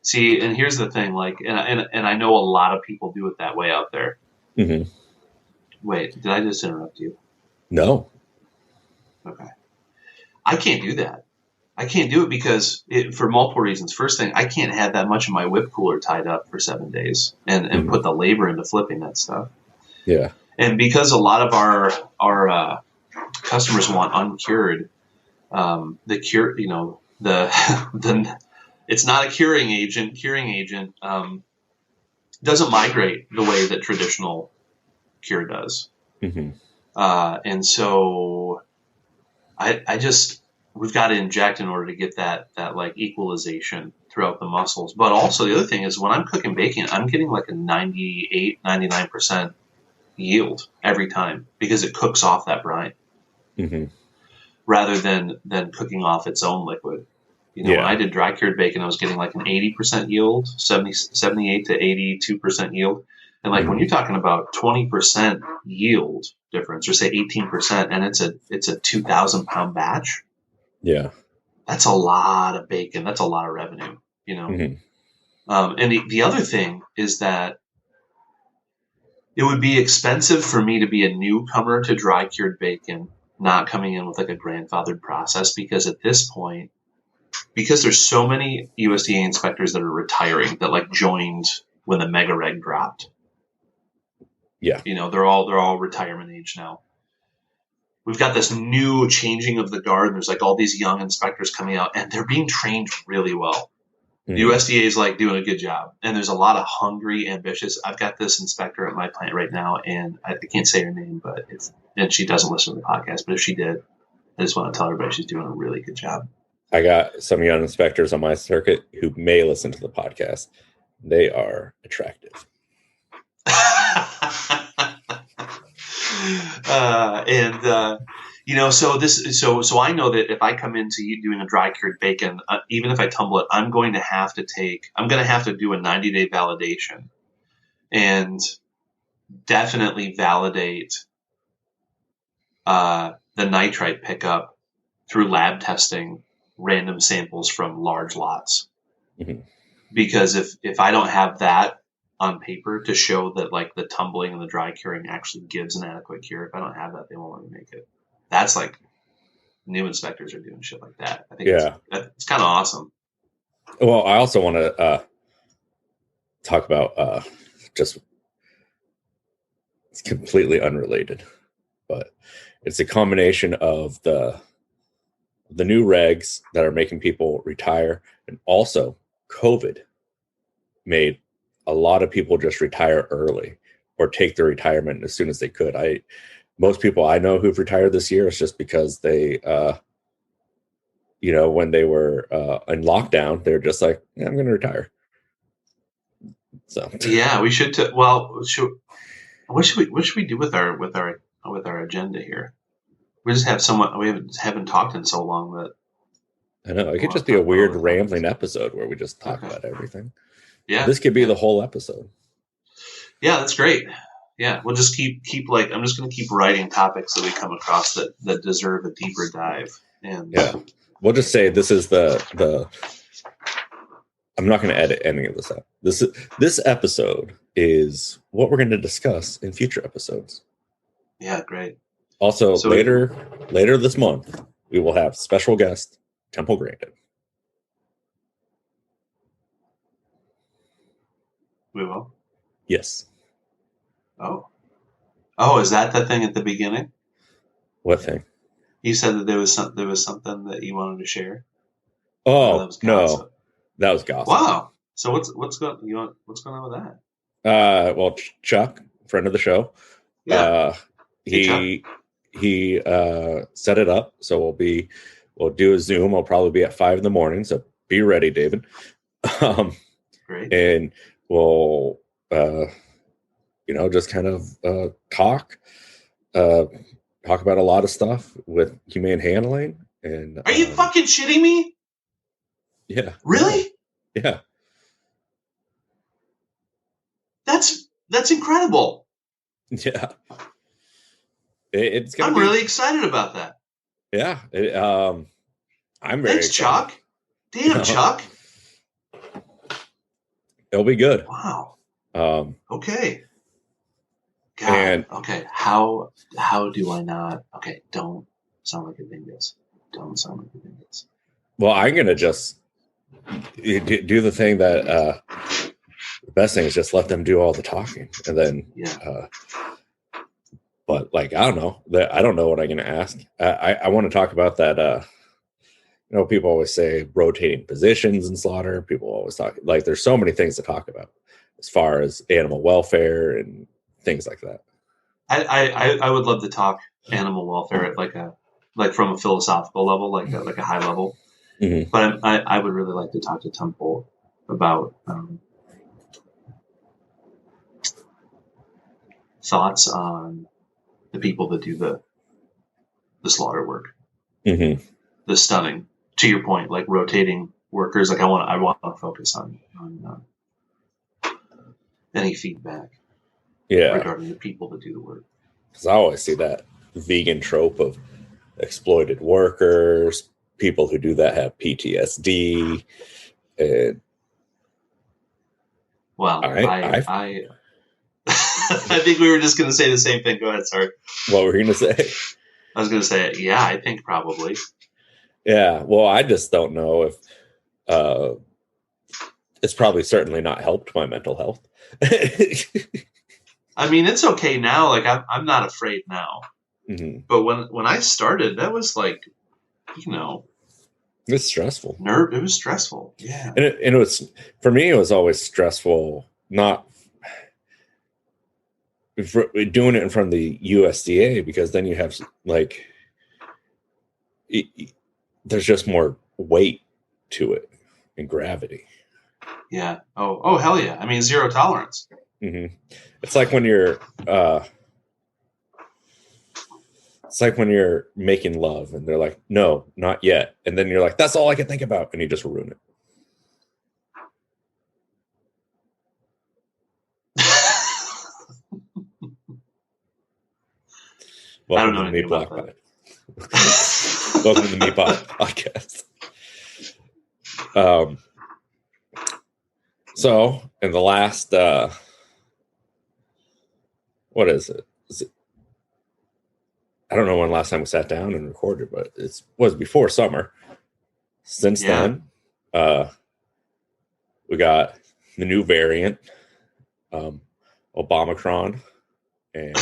See, and here's the thing, like, and I know a lot of people do it that way out there. Mm-hmm. Wait, did I just interrupt you? No. Okay. I can't do that. I can't do it because for multiple reasons. First thing, I can't have that much of my whip cooler tied up for 7 days and put the labor into flipping that stuff. Yeah. And because a lot of our customers want uncured, the cure, it's not a curing agent. Curing agent doesn't migrate the way that traditional cure does. Mm-hmm. And so we've got to inject in order to get that like equalization throughout the muscles. But also the other thing is when I'm cooking bacon, I'm getting like a 98, 99% yield every time because it cooks off that brine rather than cooking off its own liquid. When I did dry cured bacon, I was getting like an 80% yield, 78 to 82% yield. And like when you're talking about 20% yield difference, or say 18%, and it's a 2,000 pound batch. Yeah. That's a lot of bacon. That's a lot of revenue, And the other thing is that it would be expensive for me to be a newcomer to dry cured bacon, not coming in with like a grandfathered process, because at this point, because there's so many USDA inspectors that are retiring that like joined when the mega reg dropped. Yeah. They're all retirement age now. We've got this new changing of the guard. There's like all these young inspectors coming out and they're being trained really well. The USDA is like doing a good job. And there's a lot of hungry, ambitious. I've got this inspector at my plant right now, and I can't say her name, and she doesn't listen to the podcast, but if she did, I just want to tell everybody she's doing a really good job. I got some young inspectors on my circuit who may listen to the podcast. They are attractive. So I know that if I come into you doing a dry cured bacon, even if I tumble it, I'm going to have to do a 90-day validation and definitely validate the nitrite pickup through lab testing random samples from large lots. Mm-hmm. Because if I don't have that on paper to show that like the tumbling and the dry curing actually gives an adequate cure, if I don't have that, they won't let me make it. That's like new inspectors are doing shit like that. I think it's kind of awesome. Well, I also want to talk about just it's completely unrelated, but it's a combination of the new regs that are making people retire, and also COVID made a lot of people just retire early or take their retirement as soon as they could. Most people I know who've retired this year, it's just because they when they were in lockdown, they're just like, yeah, I'm going to retire. So yeah, we should. What should we do with our agenda here? We just have someone we haven't talked in so long that I know it could we'll just be talk a about weird other rambling things. episode where we just talk Okay. about everything. Yeah. This could be the whole episode. Yeah, that's great. Yeah, we'll just keep like I'm just going to keep writing topics that we come across that deserve a deeper dive. And yeah, we'll just say this is the. I'm not going to edit any of this out. This episode is what we're going to discuss in future episodes. Yeah, great. Also, so later this month, we will have special guest Temple Grandin. We will. Yes. Oh, is that the thing at the beginning? What thing? You said that there was something that you wanted to share. Oh, no, that was gossip. Wow. So what's going on with that? Well, Chuck, friend of the show, he set it up. So we'll do a Zoom. I'll probably be at 5 a.m. So be ready, David. Great. And we'll just kind of talk about a lot of stuff with humane handling. And are you fucking shitting me? Yeah. Really? Yeah. That's incredible. Yeah. I'm really excited about that. Yeah. I'm very excited. Chuck. Damn, Chuck. It'll be good. Wow. Okay. God. Okay. How do I not? Okay. Don't sound like a dingus. Well, I'm gonna just do the thing that the best thing is just let them do all the talking, and then but like I don't know what I'm gonna ask. I want to talk about that. People always say rotating positions in slaughter. People always talk like there's so many things to talk about as far as animal welfare and things like that. I would love to talk animal welfare at like from a philosophical level, like a high level. Mm-hmm. But I would really like to talk to Temple about thoughts on the people that do the slaughter work, mm-hmm. the stunning. To your point, like rotating workers. Like I want to focus on any feedback, regarding the people that do the work. Because I always see that vegan trope of exploited workers. People who do that have PTSD. And well, I think we were just going to say the same thing. Go ahead, sorry. What were you going to say? I was going to say, yeah, I think probably. Yeah, well, I just don't know if it's probably certainly not helped my mental health. I mean, it's okay now. Like I'm not afraid now. Mm-hmm. But when I started, that was like, it's stressful. It was stressful. Yeah. And it was, for me, it was always stressful, not doing it in front of the USDA, because then you have like, there's just more weight to it and gravity. Yeah. Oh, hell yeah. I mean, zero tolerance. Mm-hmm. It's like when you're, making love and they're like, no, not yet. And then you're like, that's all I can think about. And you just ruin it. I don't know anything about that. Welcome to the Meatball Podcast. So, in the last, what is it? I don't know when last time we sat down and recorded, but it was before summer. Since then, we got the new variant, Obamacron, and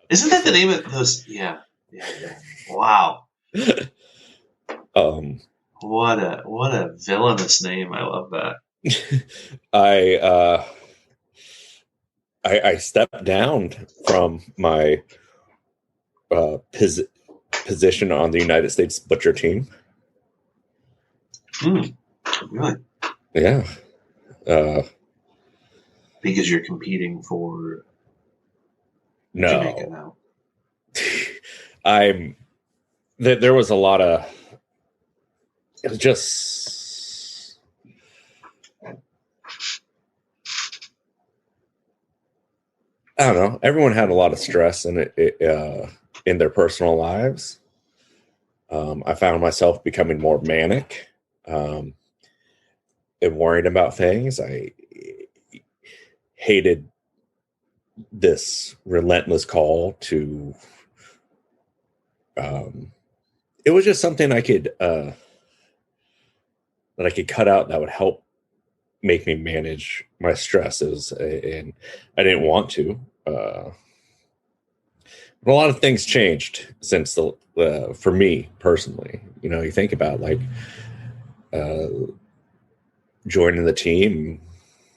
isn't that the name of those? Yeah. Wow. What a villainous name. I love that. I stepped down from my position on the United States butcher team. Really? Yeah. Because you're competing for Jamaica now. There was a lot of, it was just, I don't know. Everyone had a lot of stress in their personal lives. I found myself becoming more manic, and worrying about things. I hated this relentless call to, it was just something I could, that I could cut out that would help make me manage my stresses. And I didn't want to, but a lot of things changed since for me personally. You think about like, joining the team,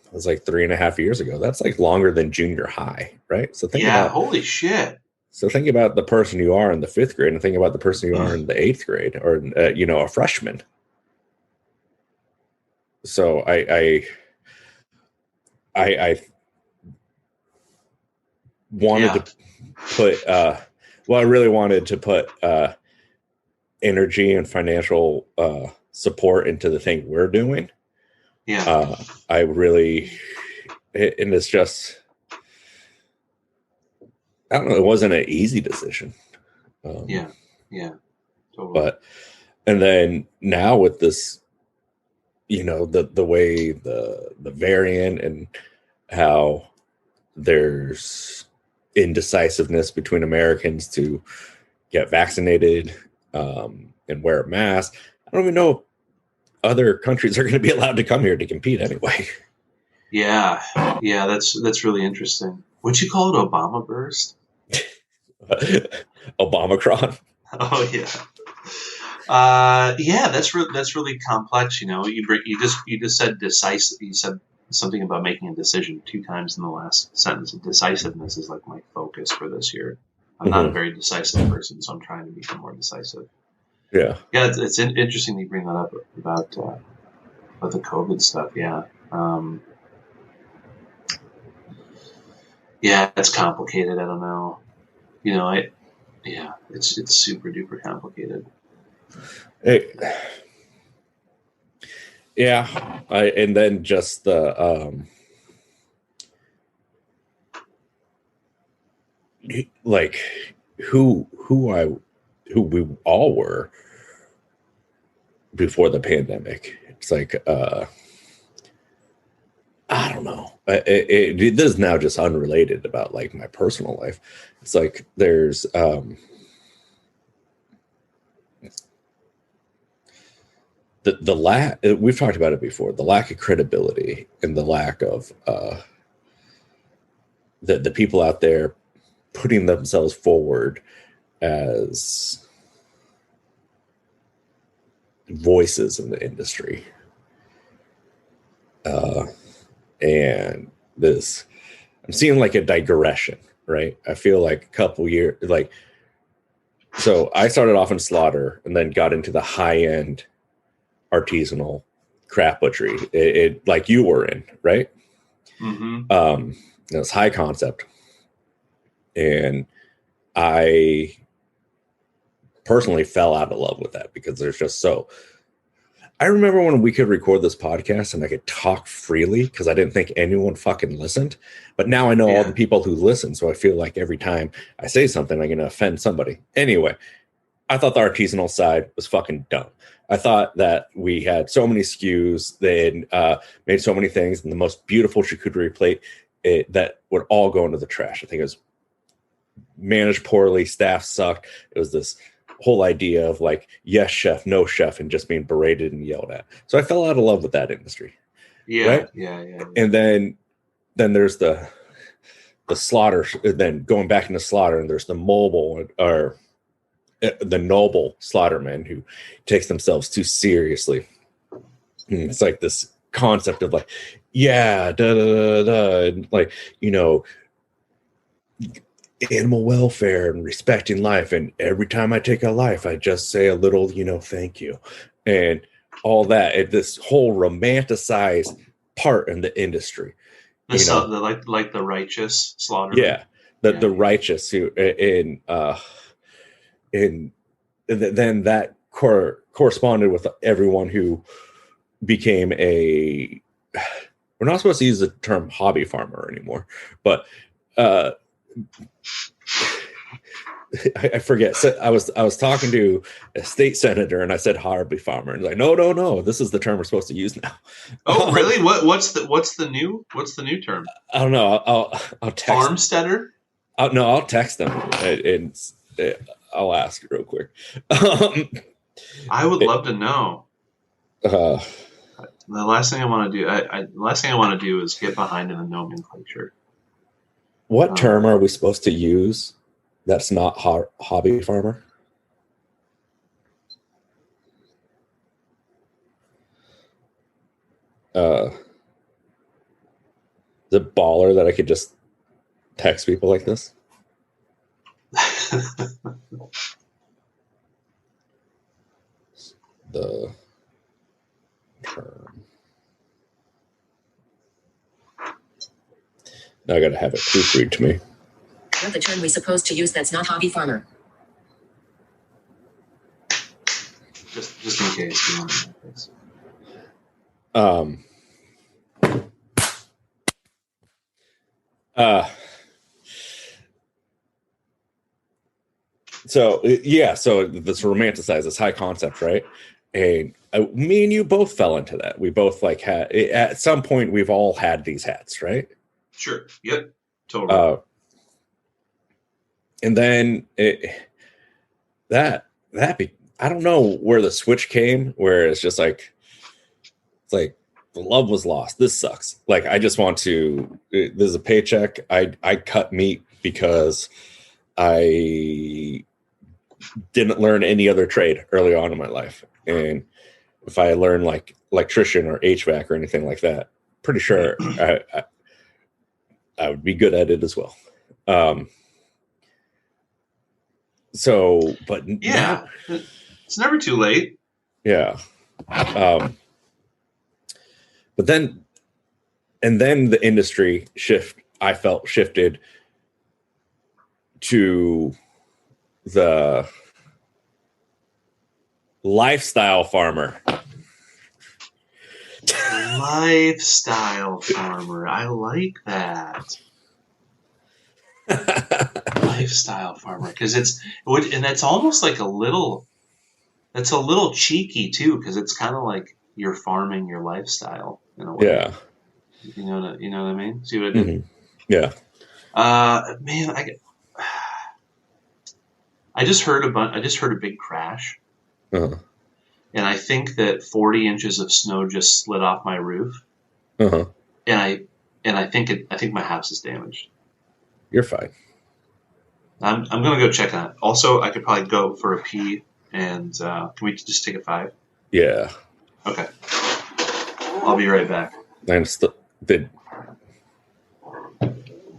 it was like 3.5 years ago. That's like longer than junior high, right? So think about, holy shit. So think about the person you are in the 5th grade, and think about the person you are in the 8th grade, or a freshman. So I wanted to put, I really wanted to put energy and financial support into the thing we're doing. Yeah. I really, and it's just, I don't know, it wasn't an easy decision. Yeah, totally. But, and then now with this, the way the variant, and how there's indecisiveness between Americans to get vaccinated and wear a mask. I don't even know if other countries are going to be allowed to come here to compete anyway. Yeah, that's really interesting. What'd you call it? Obama burst? Obamacron. Oh yeah. That's really complex. You just said decisive. You said something about making a decision 2 times in the last sentence. Decisiveness is like my focus for this year. I'm not a very decisive person, so I'm trying to become more decisive. Yeah. It's interesting that you bring that up about the COVID stuff. Yeah. It's complicated. I don't know. It's super duper complicated. And then just the like who we all were before the pandemic. It's like I don't know. It is now just unrelated about like my personal life. It's like there's the lack, we've talked about it before, the lack of credibility and the lack of the people out there putting themselves forward as voices in the industry. And this, I'm seeing like a digression, right? I feel like a couple years, like, so I started off in slaughter and then got into the high end artisanal craft butchery. It like you were in, right? Mm-hmm. It was high concept. And I personally fell out of love with that because there's just so, I remember when we could record this podcast and I could talk freely because I didn't think anyone fucking listened. But now I know all the people who listen. So I feel like every time I say something, I'm going to offend somebody. Anyway, I thought the artisanal side was fucking dumb. I thought that we had so many SKUs, they had made so many things, and the most beautiful charcuterie plate that would all go into the trash. I think it was managed poorly, staff sucked. It was this whole idea of like, yes, chef, no chef, and just being berated and yelled at. So I fell out of love with that industry. Yeah, right? yeah. And then there's the slaughter, then going back into slaughter, and there's the mobile or the noble slaughterman who takes themselves too seriously. And it's like this concept of like, yeah, da da da da, and like, you know, animal welfare and respecting life. And every time I take a life, I just say a little, you know, thank you, and all that. And this whole romanticized part in the industry. Like the righteous slaughter. Yeah, the righteous who in then that corresponded with everyone who became a. We're not supposed to use the term hobby farmer anymore, but I forget. So I was talking to a state senator, and I said hobby farmer, and he's like, no, this is the term we're supposed to use now. Oh, really? What's the new term? I don't know. I'll text farmsteader. I'll text them and I'll ask real quick. I would love to know. The last thing I want to do is get behind in the nomenclature. What term are we supposed to use that's not hobby farmer? Is it baller that I could just text people like this? The term. Now I gotta have it proofread to me. What the term we supposed to use that's not hobby farmer? Just in case you want to So this romanticized, this high concept, right? And me and you both fell into that. We both like had at some point we've all had these hats, right? Sure. Yep. Totally. And then I don't know where the switch came, where it's just like, it's like the love was lost. This sucks. Like, I just want to, there's a paycheck. I cut meat because I didn't learn any other trade early on in my life. And if I learned like electrician or HVAC or anything like that, pretty sure I would be good at it as well. But yeah, it's never too late. Yeah. But then the industry shifted to the lifestyle farmer. Lifestyle farmer. I like that. Lifestyle farmer, because that's almost like a little cheeky too, because it's kind of like you're farming your lifestyle in a way. Yeah. You know what I mean? See what I did? Mm-hmm. Yeah. Man, I just heard a big crash. Uh-huh. And I think that 40 inches of snow just slid off my roof. Uh-huh. And I think my house is damaged. You're fine. I'm gonna go check on it. Also, I could probably go for a pee, and can we just take a 5? Yeah. Okay. I'll be right back.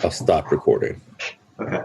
I'll stop recording. Okay.